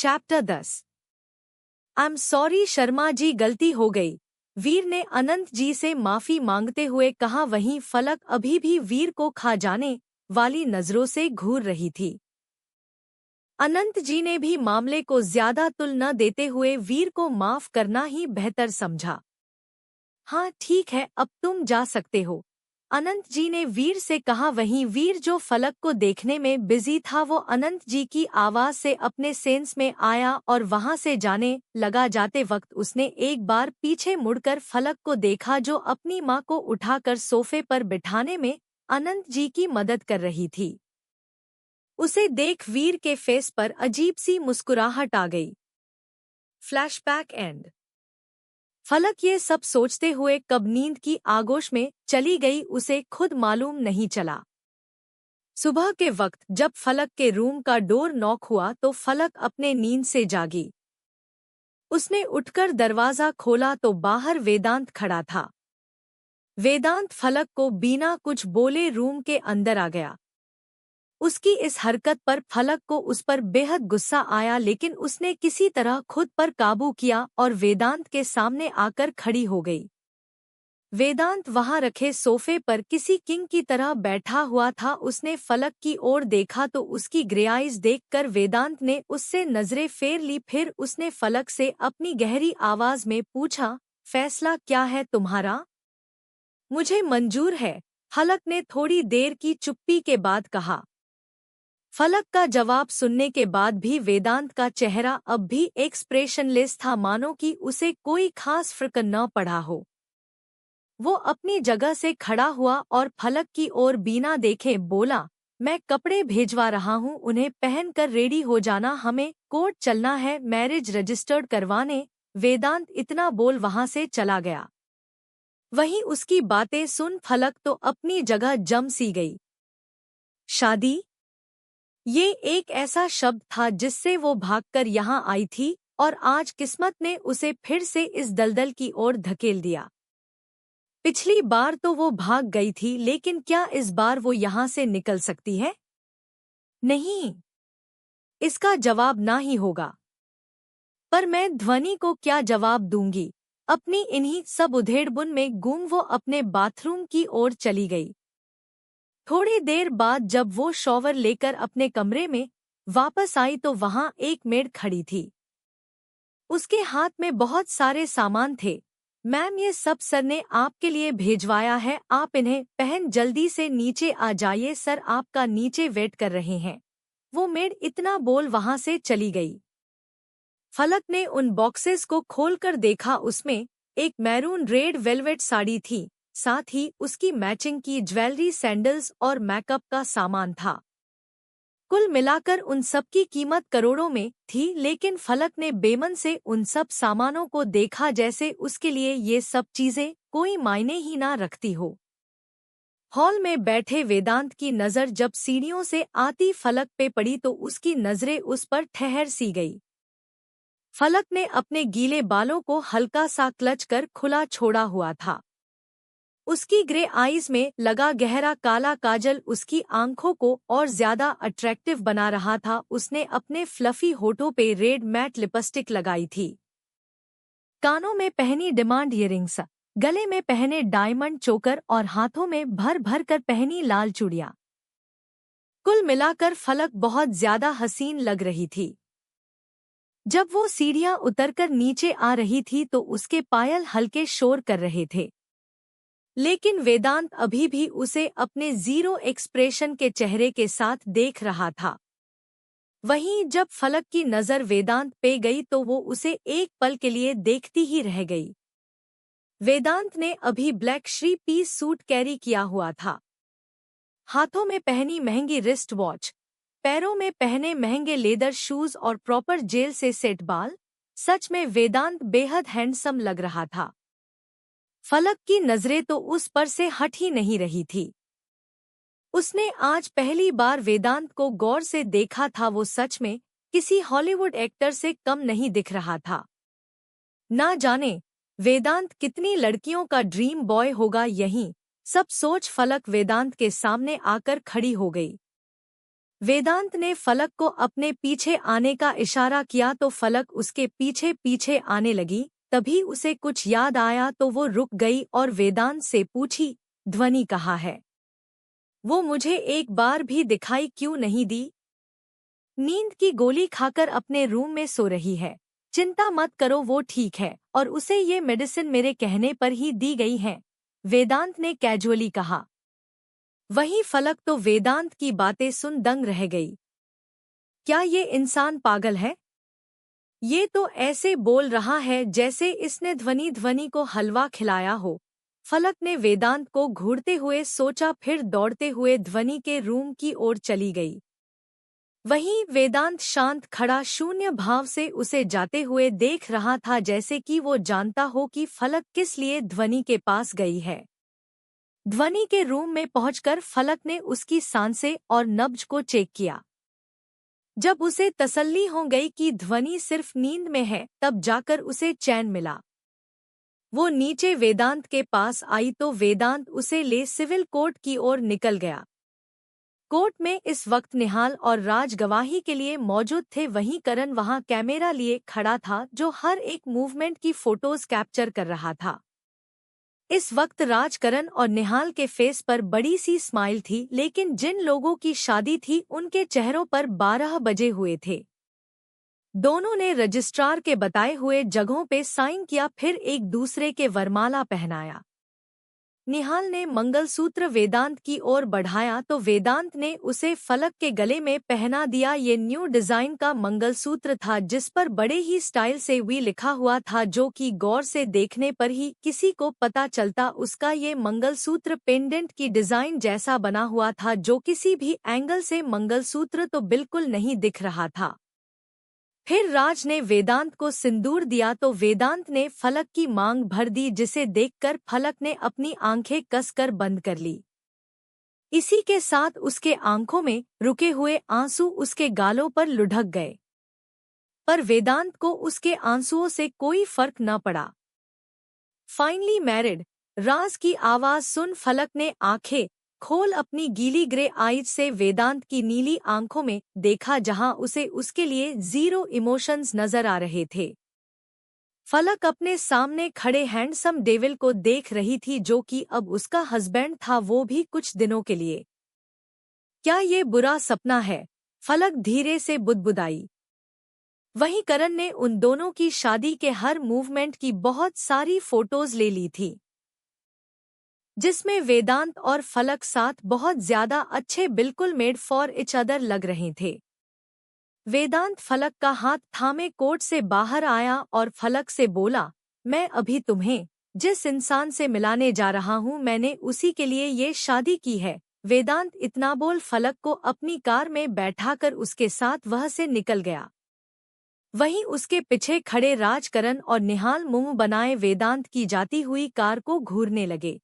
Chapter 10। I am sorry Sharma ji, गलती हो गई, वीर ने अनंत जी से माफी मांगते हुए कहा। वहीं फलक अभी भी वीर को खा जाने वाली नजरों से घूर रही थी। अनंत जी ने भी मामले को ज्यादा तुल न देते हुए वीर को माफ करना ही बेहतर समझा। हाँ ठीक है, अब तुम जा सकते हो, अनंत जी ने वीर से कहा। वहीं वीर, जो फलक को देखने में बिजी था, वो अनंत जी की आवाज से अपने सेंस में आया और वहां से जाने लगा। जाते वक्त उसने एक बार पीछे मुड़कर फलक को देखा, जो अपनी मां को उठाकर सोफे पर बिठाने में अनंत जी की मदद कर रही थी। उसे देख वीर के फेस पर अजीब सी मुस्कुराहट आ गई। Flashback and. फलक ये सब सोचते हुए कब नींद की आगोश में चली गई, उसे खुद मालूम नहीं चला। सुबह के वक्त जब फलक के रूम का डोर नॉक हुआ तो फलक अपने नींद से जागी। उसने उठकर दरवाजा खोला तो बाहर वेदांत खड़ा था। वेदांत फलक को बिना कुछ बोले रूम के अंदर आ गया। उसकी इस हरकत पर फलक को उस पर बेहद गुस्सा आया, लेकिन उसने किसी तरह खुद पर काबू किया और वेदांत के सामने आकर खड़ी हो गई। वेदांत वहां रखे सोफे पर किसी किंग की तरह बैठा हुआ था। उसने फलक की ओर देखा तो उसकी ग्रे आइज देखकर वेदांत ने उससे नजरें फेर ली। फिर उसने फलक से अपनी गहरी आवाज में पूछा, फैसला क्या है तुम्हारा? मुझे मंजूर है, फलक ने थोड़ी देर की चुप्पी के बाद कहा। फलक का जवाब सुनने के बाद भी वेदांत का चेहरा अब भी एक्सप्रेशनलेस था, मानो कि उसे कोई खास फर्क न पड़ा हो। वो अपनी जगह से खड़ा हुआ और फलक की ओर बिना देखे बोला, मैं कपड़े भेजवा रहा हूँ, उन्हें पहनकर रेडी हो जाना, हमें कोर्ट चलना है मैरिज रजिस्टर्ड करवाने। वेदांत इतना बोल वहां से चला गया। वहीं उसकी बातें सुन फलक तो अपनी जगह जम सी गई। शादी, ये एक ऐसा शब्द था जिससे वो भागकर यहाँ आई थी, और आज किस्मत ने उसे फिर से इस दलदल की ओर धकेल दिया। पिछली बार तो वो भाग गई थी, लेकिन क्या इस बार वो यहाँ से निकल सकती है? नहीं, इसका जवाब ना ही होगा। पर मैं ध्वनि को क्या जवाब दूंगी? अपनी इन्हीं सब उधेड़बुन में गुम वो अपने बाथरूम की ओर चली गई। थोड़ी देर बाद जब वो शॉवर लेकर अपने कमरे में वापस आई तो वहां एक मेड खड़ी थी। उसके हाथ में बहुत सारे सामान थे। मैम, ये सब सर ने आपके लिए भेजवाया है, आप इन्हें पहन जल्दी से नीचे आ जाइए, सर आपका नीचे वेट कर रहे हैं। वो मेड इतना बोल वहां से चली गई। फलक ने उन बॉक्सेस को खोलकर देखा। उसमें एक मैरून रेड वेलवेट साड़ी थी, साथ ही उसकी मैचिंग की ज्वेलरी, सैंडल्स और मेकअप का सामान था। कुल मिलाकर उन सब की कीमत करोड़ों में थी, लेकिन फलक ने बेमन से उन सब सामानों को देखा जैसे उसके लिए ये सब चीजें कोई मायने ही ना रखती हो। हॉल में बैठे वेदांत की नज़र जब सीढ़ियों से आती फलक पे पड़ी तो उसकी नजरें उस पर ठहर सी गई। फलक ने अपने गीले बालों को हल्का सा क्लच कर खुला छोड़ा हुआ था। उसकी ग्रे आईज में लगा गहरा काला काजल उसकी आंखों को और ज्यादा अट्रैक्टिव बना रहा था। उसने अपने फ्लफी होठों पे रेड मैट लिपस्टिक लगाई थी, कानों में पहनी डिमांड ईयरिंग्स, गले में पहने डायमंड चोकर और हाथों में भर भर कर पहनी लाल चूड़ियां। कुल मिलाकर फलक बहुत ज्यादा हसीन लग रही थी। जब वो सीढ़ियां उतरकर नीचे आ रही थी तो उसके पायल हल्के शोर कर रहे थे, लेकिन वेदांत अभी भी उसे अपने जीरो एक्सप्रेशन के चेहरे के साथ देख रहा था। वहीं जब फलक की नज़र वेदांत पे गई तो वो उसे एक पल के लिए देखती ही रह गई। वेदांत ने अभी black three piece suit carry किया हुआ था, हाथों में पहनी महंगी रिस्ट वॉच, पैरों में पहने महंगे लेदर शूज और प्रॉपर जेल से सेट बाल। सच में वेदांत बेहद हैंडसम लग रहा था। फलक की नजरें तो उस पर से हट ही नहीं रही थी। उसने आज पहली बार वेदांत को गौर से देखा था। वो सच में किसी हॉलीवुड एक्टर से कम नहीं दिख रहा था। ना जाने वेदांत कितनी लड़कियों का ड्रीम बॉय होगा। यही सब सोच फलक वेदांत के सामने आकर खड़ी हो गई। वेदांत ने फलक को अपने पीछे आने का इशारा किया तो फलक उसके पीछे पीछे आने लगी। तभी उसे कुछ याद आया तो वो रुक गई और वेदांत से पूछी, ध्वनि कहाँ है? वो मुझे एक बार भी दिखाई क्यों नहीं दी? नींद की गोली खाकर अपने रूम में सो रही है। चिंता मत करो, वो ठीक है और उसे ये मेडिसिन मेरे कहने पर ही दी गई है, वेदांत ने कैजुअली कहा। वहीं फलक तो वेदांत की बातें सुन दंग रह गई। क्या ये इंसान पागल है? ये तो ऐसे बोल रहा है जैसे इसने ध्वनि को हलवा खिलाया हो। फलक ने वेदांत को घूरते हुए सोचा, फिर दौड़ते हुए ध्वनि के रूम की ओर चली गई। वहीं वेदांत शांत खड़ा शून्य भाव से उसे जाते हुए देख रहा था, जैसे कि वो जानता हो कि फलक किस लिए ध्वनि के पास गई है। ध्वनि के रूम में पहुंचकर फलक ने उसकी सांसें और नब्ज को चेक किया। जब उसे तसल्ली हो गई कि ध्वनि सिर्फ नींद में है, तब जाकर उसे चैन मिला। वो नीचे वेदांत के पास आई तो वेदांत उसे ले सिविल कोर्ट की ओर निकल गया। कोर्ट में इस वक्त निहाल और राज गवाही के लिए मौजूद थे। वहीं करण वहां कैमरा लिए खड़ा था, जो हर एक मूवमेंट की फोटोज कैप्चर कर रहा था। इस वक्त राज, करण और निहाल के फेस पर बड़ी सी स्माइल थी, लेकिन जिन लोगों की शादी थी उनके चेहरों पर 12 बजे हुए थे। दोनों ने रजिस्ट्रार के बताए हुए जगहों पे साइन किया, फिर एक दूसरे के वरमाला पहनाया। निहाल ने मंगलसूत्र वेदांत की ओर बढ़ाया तो वेदांत ने उसे फलक के गले में पहना दिया। ये न्यू डिजाइन का मंगलसूत्र था, जिस पर बड़े ही स्टाइल से वी लिखा हुआ था, जो कि गौर से देखने पर ही किसी को पता चलता। उसका ये मंगलसूत्र पेंडेंट की डिजाइन जैसा बना हुआ था, जो किसी भी एंगल से मंगलसूत्र तो बिल्कुल नहीं दिख रहा था। फिर राज ने वेदांत को सिंदूर दिया तो वेदांत ने फलक की मांग भर दी, जिसे देखकर फलक ने अपनी आंखें कसकर बंद कर ली। इसी के साथ उसके आंखों में रुके हुए आंसू उसके गालों पर लुढ़क गए, पर वेदांत को उसके आंसुओं से कोई फर्क न पड़ा। फाइनली मैरिड, राज की आवाज सुन फलक ने आंखें खोल अपनी गीली ग्रे आईज से वेदांत की नीली आंखों में देखा, जहां उसे उसके लिए जीरो इमोशंस नजर आ रहे थे। फलक अपने सामने खड़े हैंडसम डेविल को देख रही थी, जो कि अब उसका हस्बैंड था, वो भी कुछ दिनों के लिए। क्या ये बुरा सपना है? फलक धीरे से बुदबुदाई। वहीं करण ने उन दोनों की शादी के हर मूवमेंट की बहुत सारी फोटोज ले ली थी, जिसमें वेदांत और फलक साथ बहुत ज्यादा अच्छे, बिल्कुल मेड फॉर इच अदर लग रहे थे। वेदांत फलक का हाथ थामे कोर्ट से बाहर आया और फलक से बोला, मैं अभी तुम्हें जिस इंसान से मिलाने जा रहा हूँ, मैंने उसी के लिए ये शादी की है। वेदांत इतना बोल फलक को अपनी कार में बैठाकर उसके साथ वह से निकल गया। वहीं उसके पीछे खड़े राजकरण और निहाल मुंह बनाए वेदांत की जाती हुई कार को घूरने लगे।